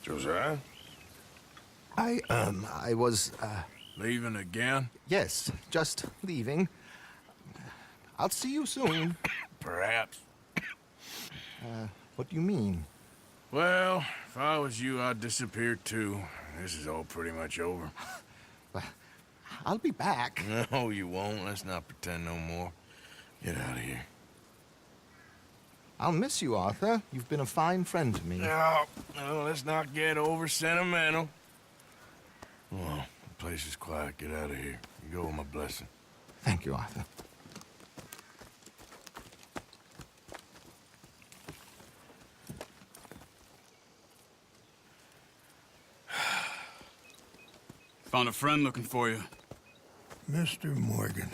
Josiah? I was, Leaving again? yes, just leaving. I'll see you soon. Perhaps. What do you mean? Well, if I was you, I'd disappear too. This is all pretty much over. I'll be back. No, you won't. Let's not pretend no more. Get out of here. I'll miss you, Arthur. You've been a fine friend to me. No, let's not get over sentimental. Well, the place is quiet. Get out of here. You go with my blessing. Thank you, Arthur. Found a friend looking for you. Mr. Morgan,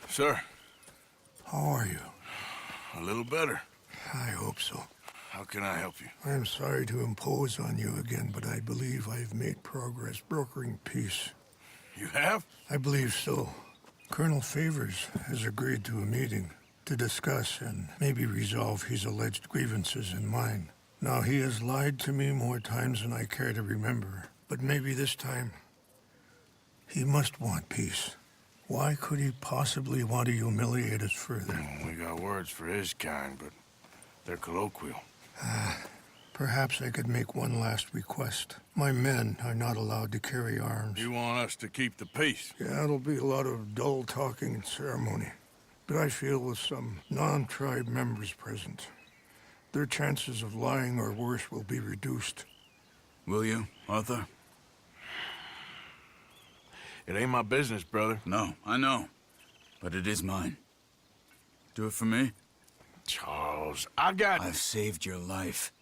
Sir, how are you? a little better. I hope so. How can I help you? I am sorry to impose on you again, but I believe I have made progress brokering peace. You have? I believe so. Colonel Favors has agreed to a meeting to discuss and maybe resolve his alleged grievances and mine. Now, he has lied to me more times than I care to remember, but maybe this time he must want peace. Why could he possibly want to humiliate us further? We got words for his kind, but they're colloquial. Perhaps I could make one last request. My men are not allowed to carry arms. You want us to keep the peace? Yeah, it'll be a lot of dull talking and ceremony. But I feel with some non-tribe members present, their chances of lying or worse will be reduced. Will you, Arthur? It ain't my business, brother. No, I know. But it is mine. Do it for me? Charles, I've saved your life.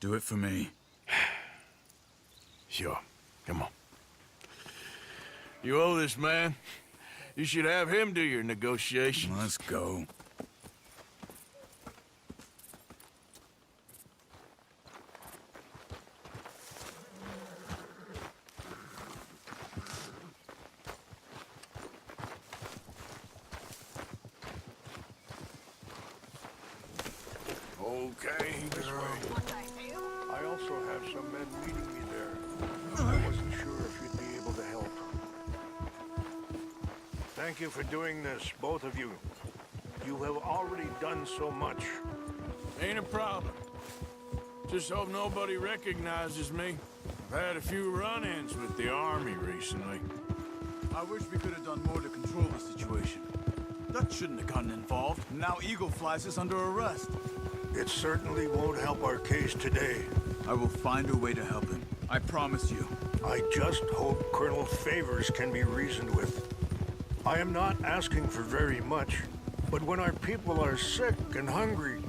Do it for me. Sure. Come on. You owe this man. You should have him do your negotiations. Let's go. Okay, this way. I also have some men meeting me there. I wasn't sure if you'd be able to help. Thank you for doing this, both of you. You have already done so much. Ain't a problem. Just hope nobody recognizes me. I've had a few run-ins with the army recently. I wish we could have done more to control the situation. Dutch shouldn't have gotten involved. Now Eagle flies us under arrest. It certainly won't help our case today. I will find a way to help him. I promise you. I just hope Colonel Favors can be reasoned with. I am not asking for very much, but when our people are sick and hungry,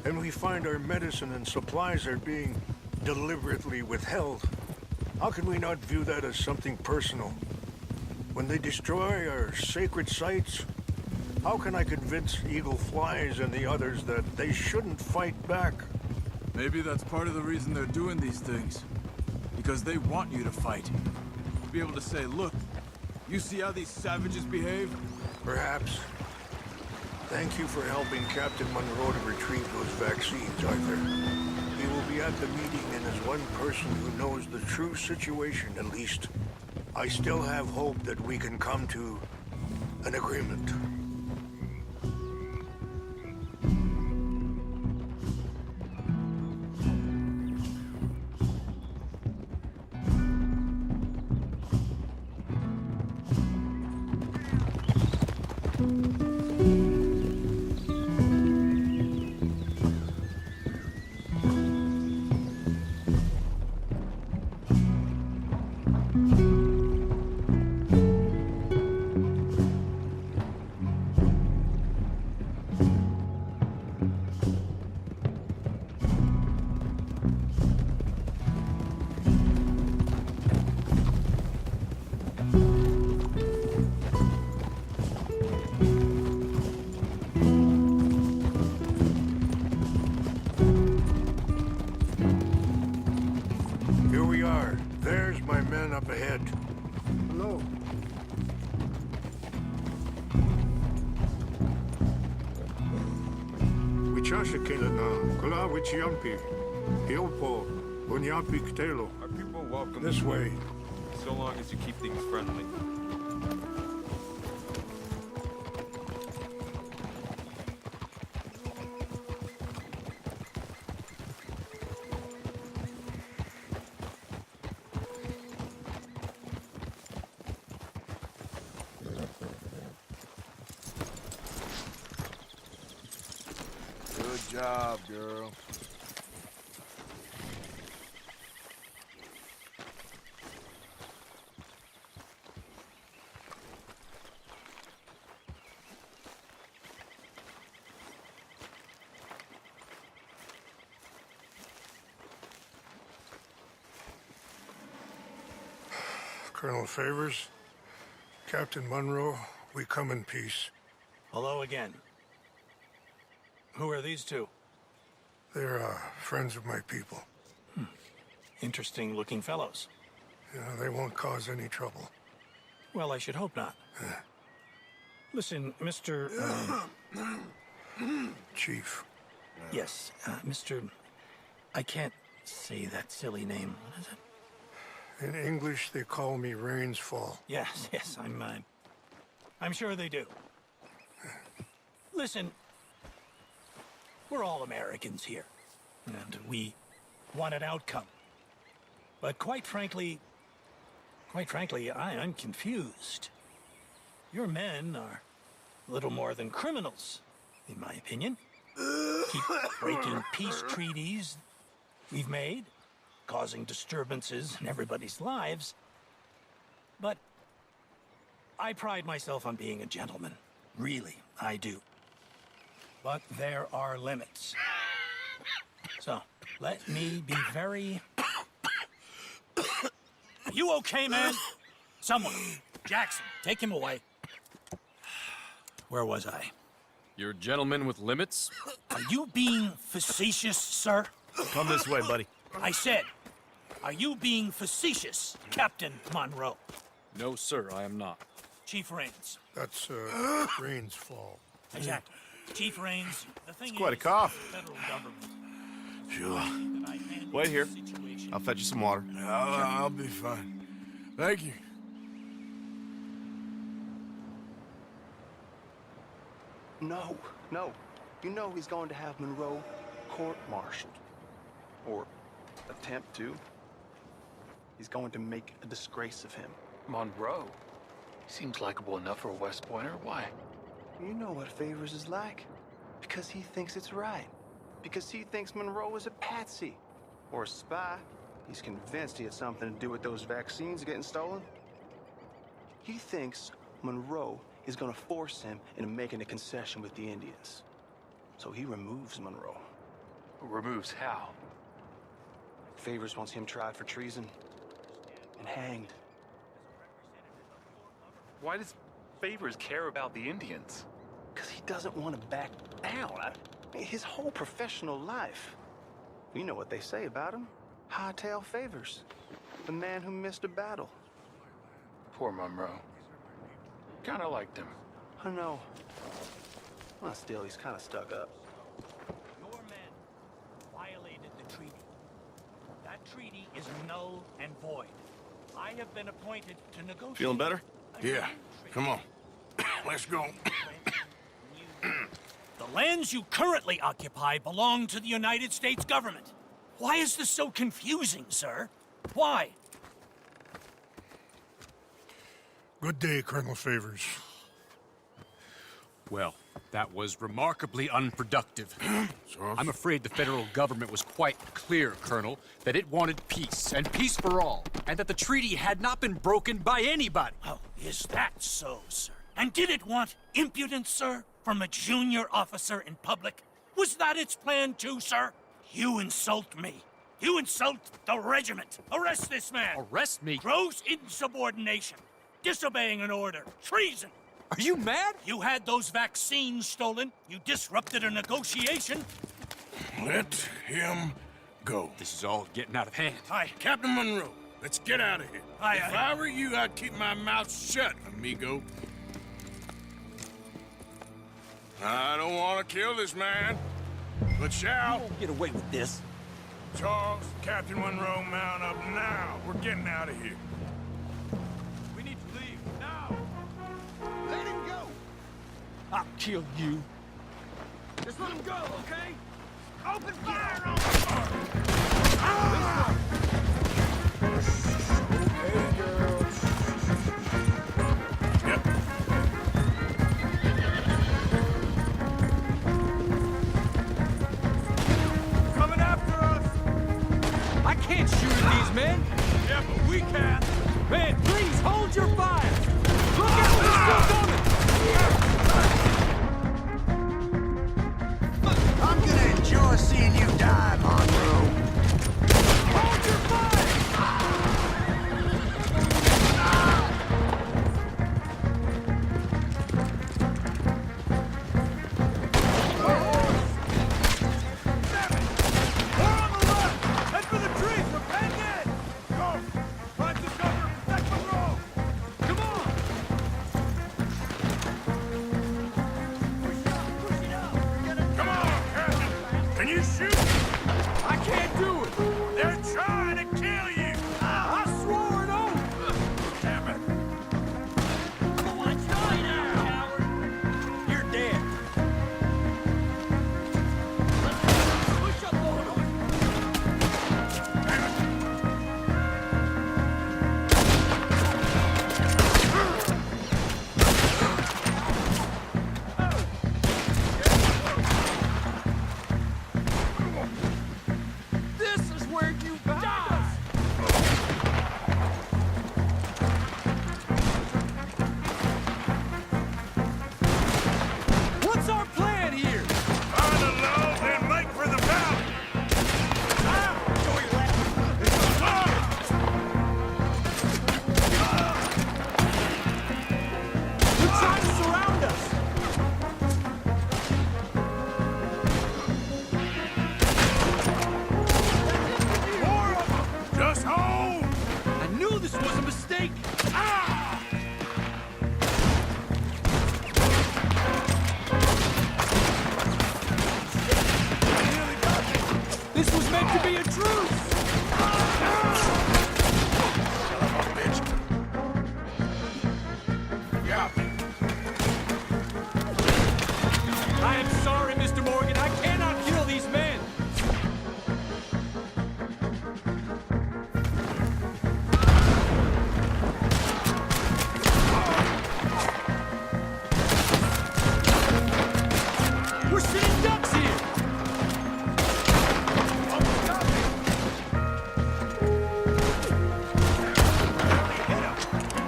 and we find our medicine and supplies are being deliberately withheld, how can we not view that as something personal? When they destroy our sacred sites, how can I convince Eagle Flies and the others that they shouldn't fight back? Maybe that's part of the reason they're doing these things. Because they want you to fight. To be able to say, look, you see how these savages behave? Perhaps. Thank you for helping Captain Monroe to retrieve those vaccines, Arthur. He will be at the meeting and is one person who knows the true situation, at least. I still have hope that we can come to an agreement. Here we are. There's my men up ahead. Hello. Wichasha Kelana, Kula Wichiampi, Hilpo, Bunyapi Ktelo. Our people welcome This you, way. so long as you keep things friendly. Good job, girl. Colonel Favors, Captain Munro, we come in peace. Hello again. Who are these two? They're friends of my people. Interesting looking fellows. You know, they won't cause any trouble. Well, I should hope not. Listen, Mr. Chief. Yes, Mr. I can't say that silly name. What is it? In English, they call me Rains Fall. Yes, yes, I'm sure they do. Listen, we're all Americans here, and we want an outcome. But quite frankly, I'm confused. Your men are little more than criminals, in my opinion. Keep breaking peace treaties we've made, causing disturbances in everybody's lives. But I pride myself on being a gentleman. Really, I do. But there are limits. So, let me be very... Are you okay, man? Someone. Jackson, take him away. Where was I? You're a gentleman with limits? Are you being facetious, sir? Come this way, buddy. I said, are you being facetious, Captain Monroe? No, sir, I am not. Chief Rains. That's Rains Fall. Exactly. Chief Rains, the thing quite a is, cough. the federal government. Sure. that I handle Wait here. the situation. I'll fetch you some water. I'll be fine. Thank you. No, no. You know he's going to have Monroe court-martialed. Or attempt to. He's going to make a disgrace of him. Monroe? Seems likable enough for a West Pointer. Why? You know what Favors is like. Because he thinks it's right. Because he thinks Monroe is a patsy. Or a spy. He's convinced he had something to do with those vaccines getting stolen. He thinks Monroe is gonna force him into making a concession with the Indians. So he removes Monroe. Removes how? Favors wants him tried for treason and hanged. Why does Favors care about the Indians? Because he doesn't want to back down. His whole professional life. You know what they say about him. Hightail Favors. The man who missed a battle. Poor Monroe. Kinda liked him. I know. Well, still, he's kind of stuck up. Your men violated the treaty. That treaty is null and void. I have been appointed to negotiate. Feeling better? Yeah, come on. Let's go. The lands you currently occupy belong to the United States government. Why is this so confusing, sir? Why? Good day, Colonel Favors. Well, that was remarkably unproductive. I'm afraid the federal government was quite clear, Colonel, that it wanted peace, and peace for all, and that the treaty had not been broken by anybody. Oh, is that so, sir? And did it want impudence, sir, from a junior officer in public? Was that its plan too, sir? You insult me. You insult the regiment. Arrest this man. Arrest me? Gross insubordination. Disobeying an order. Treason. Are you mad? You had those vaccines stolen. You disrupted a negotiation. Let him go. This is all getting out of hand. Aye. Captain Monroe, let's get out of here. Aye, If aye. I were you, I'd keep my mouth shut, amigo. I don't want to kill this man, but shall. Get away with this. Charles, Captain Monroe, mount up now. We're getting out of here. We need to leave, now! Let him go! I'll kill you. Just let him go, okay? Open fire on Yep. Coming after us! I can't shoot at these men! Yeah, but we can! Man, please hold your fire! Look out, they're still coming! I'm gonna enjoy seeing you die, Monroe. Hold your fire! We're on the left! Head for the trees! We're penned in! Go! Find some cover! Protect the road! Come on! Come on, Captain. Can you shoot? I can't do it! They're trying to kill you. I swore an oath! Damn it. You're dead! Push up, Lord! This is where you die! What's our plan here? Find a low, then make for the valley. They're trying to surround us! Just hold. I knew this was a mistake! This was meant to be a truce! Yeah. I am sorry, Mr. Morgan. I cannot kill these men! We're sitting ducks here!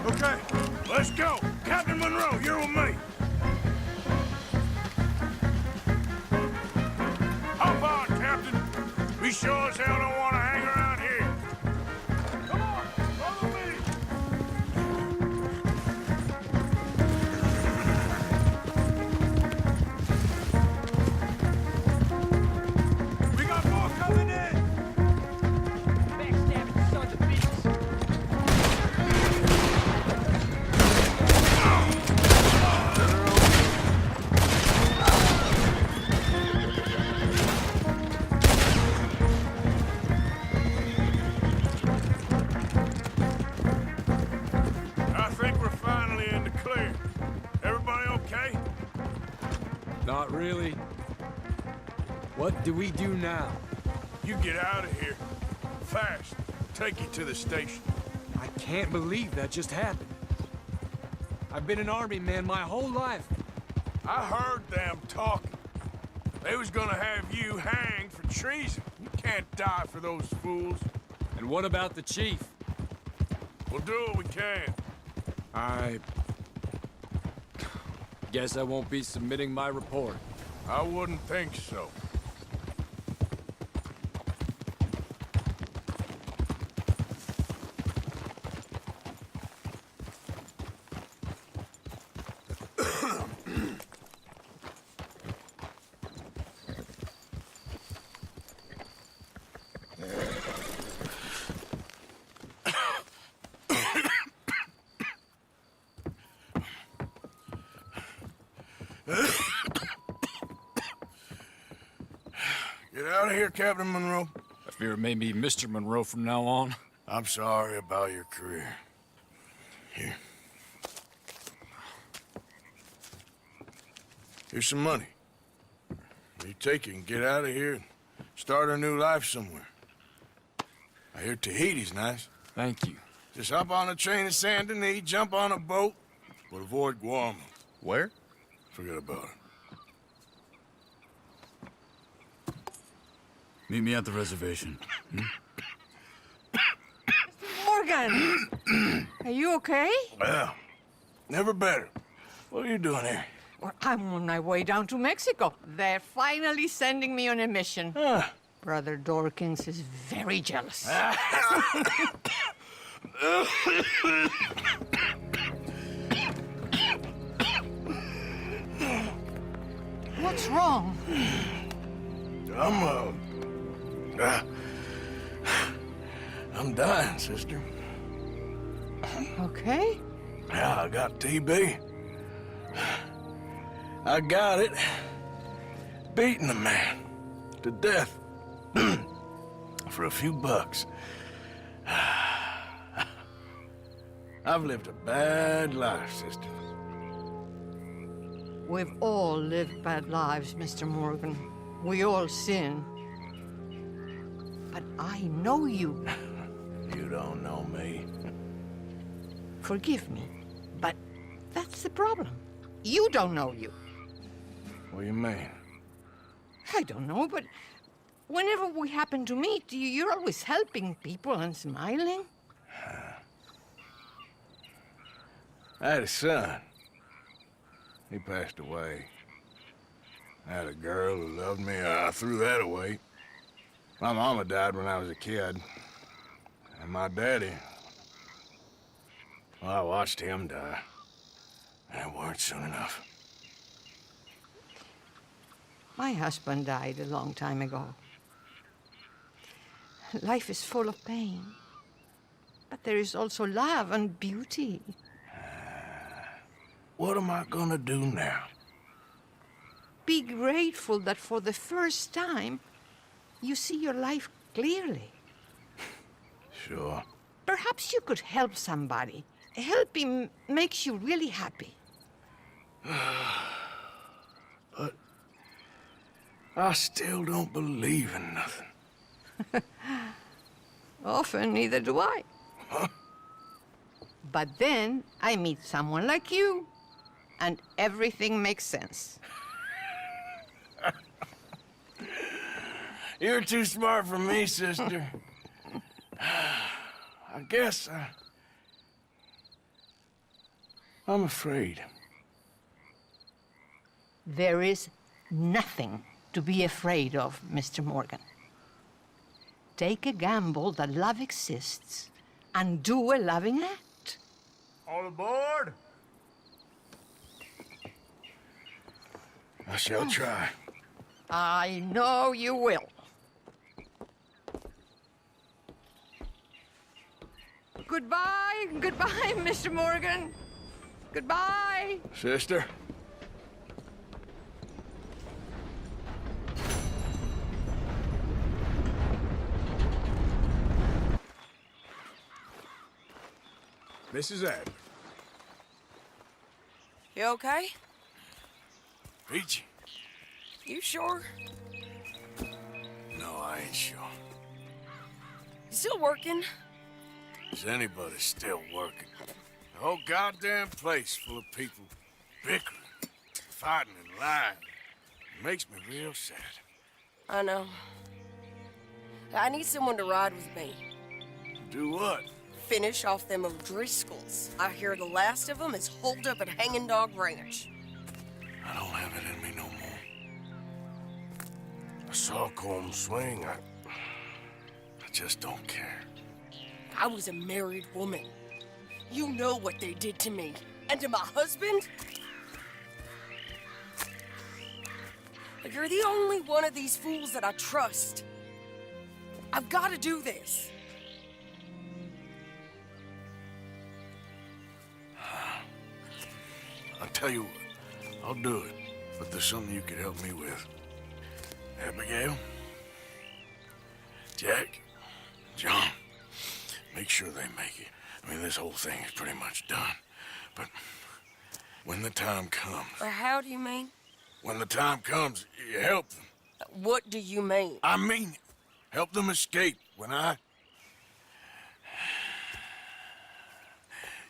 Okay, let's go. Captain Monroe, you're with me. Hop on, Captain. We sure as hell don't want to hang around here. Come on, follow me. We got more coming in! Backstabbing sons of bitches. I think we're finally in the clear. Everybody okay? Not really. What do we do now? You get out of here. Fast. Take you to the station. I can't believe that just happened. I've been an army man my whole life. I heard them talking. They was gonna have you hanged for treason. You can't die for those fools. And what about the chief? We'll do what we can. I guess I won't be submitting my report. I wouldn't think so. Get out of here, Captain Monroe. Fear it may be Mr. Monroe from now on. I'm sorry about your career. Here. Here's some money. You take it and get out of here and start a new life somewhere. I hear Tahiti's nice. Thank you. Just hop on a train to Saint Denis, jump on a boat, but avoid Guam. Where? Forget about it. Meet me at the reservation. Morgan! Are you okay? Well, never better. What are you doing here? Well, I'm on my way down to Mexico. They're finally sending me on a mission. Brother Dorkins is very jealous. What's wrong? I'm dying, sister. Okay. Yeah, I got TB. I got it. Beating a man to death for a few bucks. I've lived a bad life, sister. We've all lived bad lives, Mr. Morgan. We all sin. But I know you. You don't know me. Forgive me, but that's the problem. You don't know you. What do you mean? I don't know, but whenever we happen to meet, you're always helping people and smiling. I had a son. He passed away. I had a girl who loved me. I threw that away. My mama died when I was a kid. And my daddy, well, I watched him die. And it weren't soon enough. My husband died a long time ago. Life is full of pain. But there is also love and beauty. What am I gonna do now? Be grateful that for the first time, you see your life clearly. Sure. Perhaps you could help somebody. Helping makes you really happy. But I still don't believe in nothing. Often, neither do I. But then I meet someone like you, and everything makes sense. You're too smart for me, sister. I guess I'm afraid. There is nothing to be afraid of, Mr. Morgan. Take a gamble that love exists and do a loving act. All aboard? I shall try. I know you will. Goodbye, goodbye, Mr. Morgan. Goodbye. Sister? Mrs. Adler. You okay? Peachy? You sure? No, I ain't sure. You still working? Is anybody still working? The whole goddamn place full of people bickering, fighting and lying. It makes me real sad. I know. I need someone to ride with me. Do what? Finish off them O'Driscolls. I hear the last of them is holed up at Hanging Dog Ranch. I don't have it in me no more. I saw Colm swing. I just don't care. I was a married woman. You know what they did to me. And to my husband? You're the only one of these fools that I trust. I've got to do this. I'll tell you what, I'll do it. But there's something you could help me with. Abigail? Jack? sure they make it. I mean, this whole thing is pretty much done. But when the time comes... How do you mean? When the time comes, you help them. What do you mean? I mean, help them escape. When I...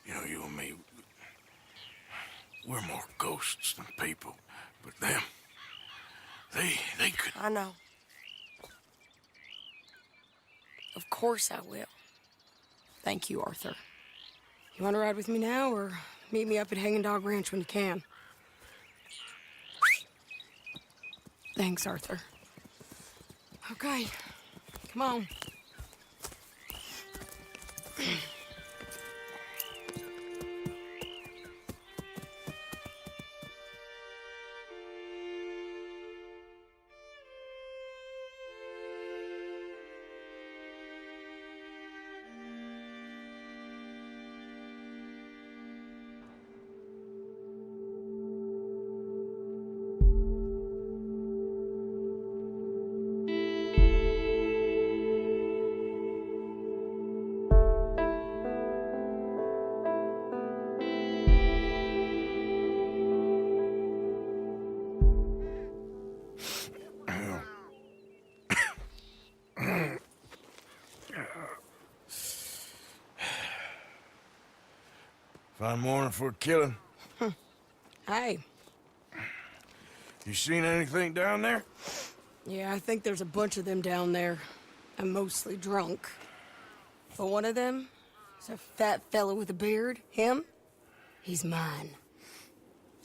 You know, you and me, we're more ghosts than people. But them, they could... I know. Of course I will. Thank you, Arthur. You want to ride with me now, or meet me up at Hanging Dog Ranch when you can? Thanks, Arthur. Okay, come on. Fine morning for a killing. Hey. You seen anything down there? Yeah, I think there's a bunch of them down there. I'm mostly drunk. But one of them is a fat fella with a beard. Him? He's mine.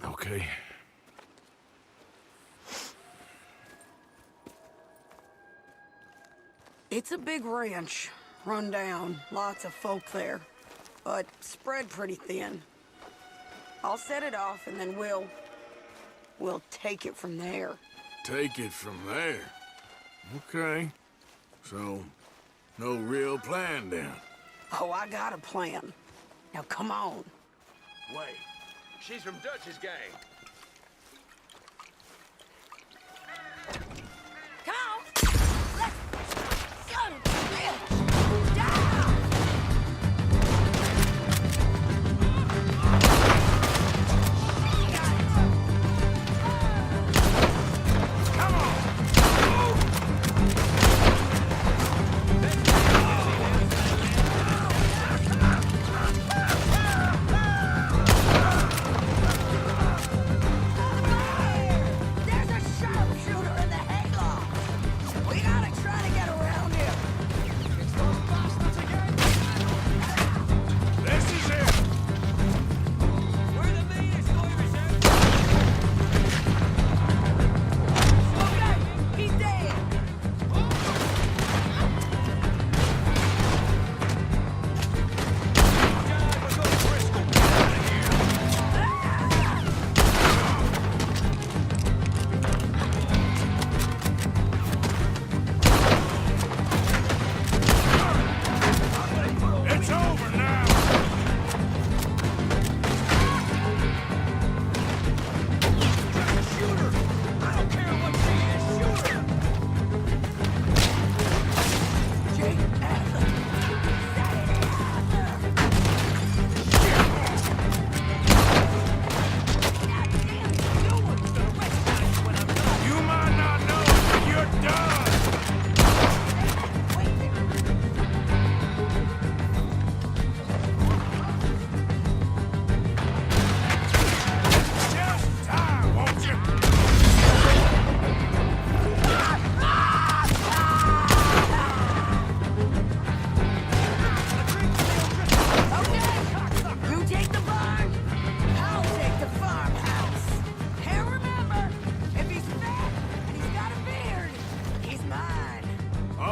Okay. It's a big ranch. Run down. Lots of folk there. But spread pretty thin. I'll set it off and then we'll take it from there. Take it from there? Okay. So, no real plan then? Oh, I got a plan. Now come on. Wait, she's from Dutch's gang. Come on! Let's... Son of a bitch! Down!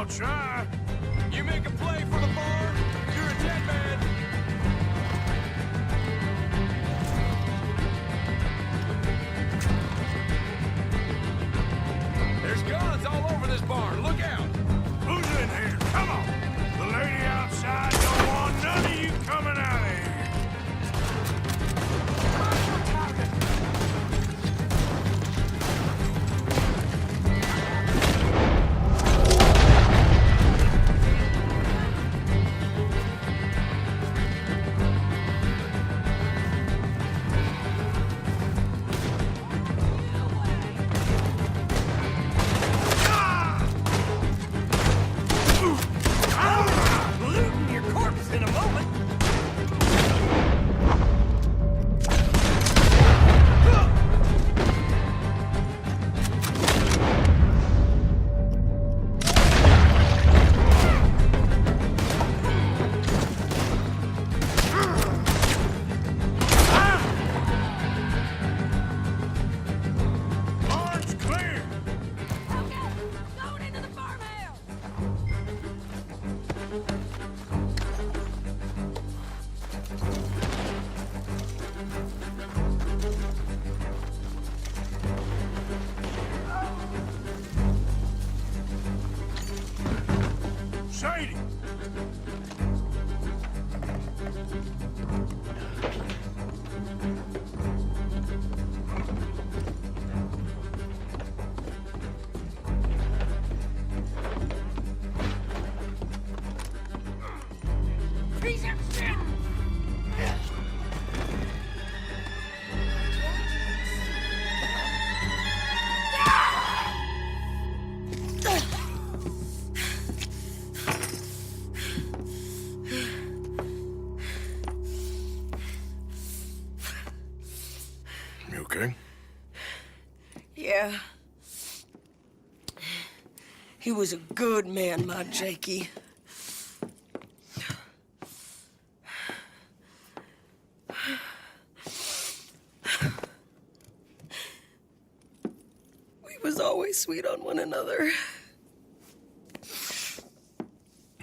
Try. You make a play for the farm, you're a dead man. There's guns all over this barn. Look out. Who's in here? Come on. The lady outside don't want none of you coming out of here. shady! You okay? Yeah. He was a good man, my Jakey. We was always sweet on one another.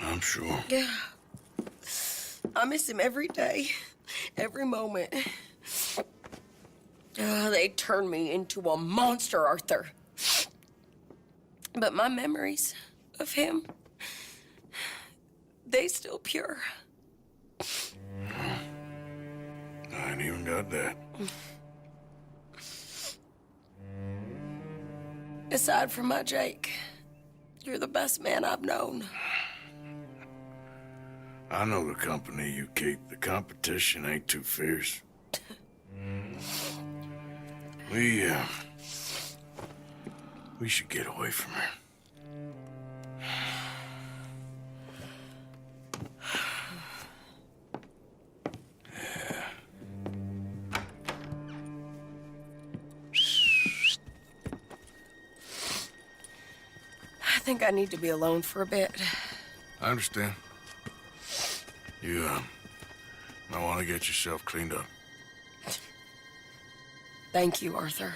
I'm sure. Yeah. I miss him every day, every moment. They turned me into a monster, Arthur. But my memories of him, they still pure. I ain't even got that. Aside from my Jake, you're the best man I've known. I know the company you keep. The competition ain't too fierce. We should get away from her. I think I need to be alone for a bit. I understand. You, might want to get yourself cleaned up. Thank you, Arthur.